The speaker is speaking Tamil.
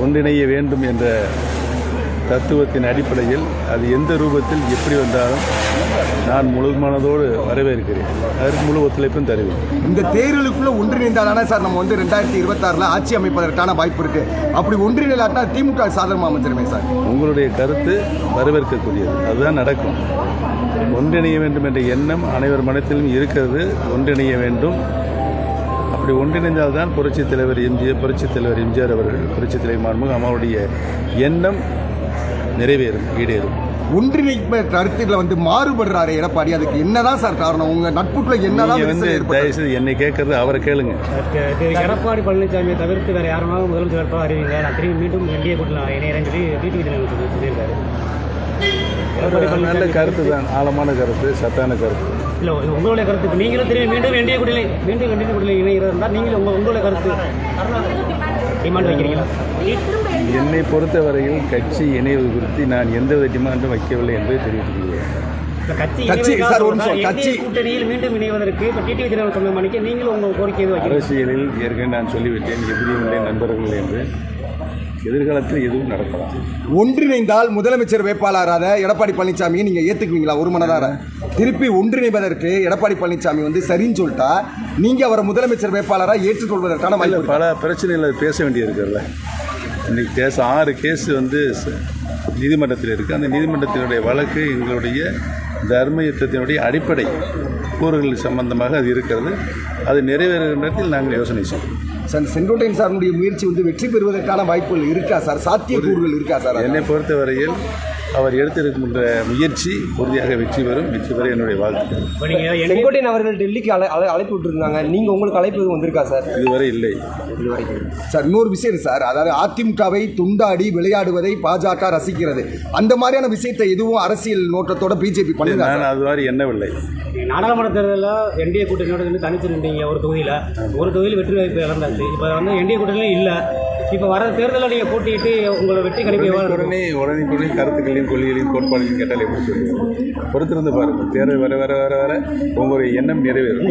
ஒன்றிணைய வேண்டும் என்ற தத்துவத்தின் அடிப்படையில் அது எந்த ரூபத்தில் எப்படி வந்தாலும் நான் முழு மனதோடு வரவேற்கிறேன். அதற்கு முழு ஒத்துழைப்பும் தருவேன். இந்த தேர்தலுக்குள்ள ஒன்றிணைந்தாலான சார் நம்ம 2026 ஆட்சி அமைப்பதற்கான வாய்ப்பு இருக்கு. அப்படி ஒன்றிணைலாட்டா திமுக சாதகமாக அமைச்சிருமே சார். உங்களுடைய கருத்து வரவேற்கக்கூடியது. அதுதான் நடக்கும். ஒன்றிணைய வேண்டும் என்ற எண்ணம் அனைவர் மனத்திலும் இருக்கிறது. ஒன்றிணைய வேண்டும். அப்படி ஒன்றிணைந்தால்தான் புரட்சித் தலைவர் எம்ஜிஆர் அவர்கள், புரட்சித் தலைவர் மாண்புமிகு அம்மாவுடைய எண்ணம் நிறைவேறும், ஈடேறும். ஒன்றிணைப்பு கருத்துல மாறுபடுறாரு எடப்பாடி. அதுக்கு என்னதான் சார் காரணம்? உங்க நட்புக்குள்ள என்னதான் தயவுசெய்து என்னை கேட்கறது அவரை கேளுங்க. எடப்பாடி பழனிசாமியை தவிர்த்து வேற யாருனாலும் முதலமைச்சர் வேட்பாளர் அறிவிங்க, நான் திரும்பி மீண்டும் என்டிஏ கூட்டத்தில் இணையறேன்னு சொல்லி டிடிவி தினகரன் சொல்லியிருக்காரு. நல்ல கருத்து தான், ஆழமான கருத்து, சத்தான கருத்து. இல்லை, உங்களுடைய கருத்து நீங்களும் திரும்பி மீண்டும் என்டிஏ கூட்டத்தில் இணைகிறதா நீங்களும் உங்களுடைய கருத்து டிமாண்ட் வைக்கிறீங்களா? என்னை பொறுத்தவரையில் கட்சி இணைவது குறித்து நான் எந்தவித டிமாண்டும் வைக்கவில்லை என்பதை தெரிவித்துள்ளேன். கூட்டணியில் மீண்டும் இணைவதற்கு டிடிவி தினகரன் சொன்ன மணிக்கு நீங்களும் உங்கள் கோரிக்கை அரசியலில் ஏற்கனவே நான் சொல்லிவிட்டேன், எதிரியும் இல்லை நண்பர்கள் என்று. எதிர்காலத்தில் எதுவும் நடக்கலாம். ஒன்றிணைந்தால் முதலமைச்சர் வேட்பாளராக எடப்பாடி பழனிசாமியை நீங்க ஏத்துக்குவீங்களா? ஒரு மனதார திருப்பி ஒன்றிணைவதற்கு எடப்பாடி பழனிசாமி சரின்னு சொல்லிட்டா நீங்க அவரை முதலமைச்சர் வேட்பாளராக ஏற்றுக்கொள்வதற்கான பல பிரச்சனைகள் பேச வேண்டியிருக்கிறல்ல. இன்னைக்கு 6 கேஸ் நீதிமன்றத்தில் இருக்குது. அந்த நீதிமன்றத்தினுடைய வழக்கு எங்களுடைய தர்ம யுத்தத்தினுடைய அடிப்படை கூறுகள் சம்பந்தமாக அது இருக்கிறது. அது நிறைவேறுகிற நேரத்தில் நாங்கள் யோசனை செய்வோம். சார், செங்கோட்டையன் சாருடைய முயற்சி வெற்றி பெறுவதற்கான வாய்ப்புகள் இருக்கா சார்? சாத்தியக்கூறுகள் இருக்கா சார்? என்னை பொறுத்தவரையில் அவர் எடுத்திருக்கின்ற முயற்சி உறுதியாக வெற்றி பெறும். வெற்றி பெற என்னுடைய வாழ்த்துக்கள். செங்கோட்டையன் அவர்கள் டெல்லிக்கு அழைப்பு விட்டுருந்தாங்க. நீங்கள் உங்களுக்கு அழைப்பு வந்திருக்கா சார்? இதுவரை இல்லை. சார், இன்னொரு விஷயம் சார், அதாவது அதிமுகவை துண்டாடி விளையாடுவதை பாஜக ரசிக்கிறது. அந்த மாதிரியான விஷயத்தை எதுவும் அரசியல் நோக்கத்தோட பிஜேபி பண்ணுங்க. நான் அது மாதிரி எண்ணவில்லை. நாடாளுமன்ற தேர்தலில் என்டிஏ கூட்டணியோட தனித்து நின்றீங்க. ஒரு தொகுதியில் வெற்றி வாய்ப்பு இழந்தாச்சு. இப்போ என்டிஏ கூட்டணியும் இல்லை. இப்போ வர தேர்தலில் நீங்கள் போட்டிட்டு உங்களை வெற்றி கணிப்பு உடனே கருத்துக்களையும் கொள்கைகளையும் கோட்பாடுகளையும் கேட்டால் எப்படி சொல்லுவோம்? பொறுத்திருந்து பாருங்கள். தேர்தல் வர வர வர வர உங்களுடைய எண்ணம் நிறைவேறும்.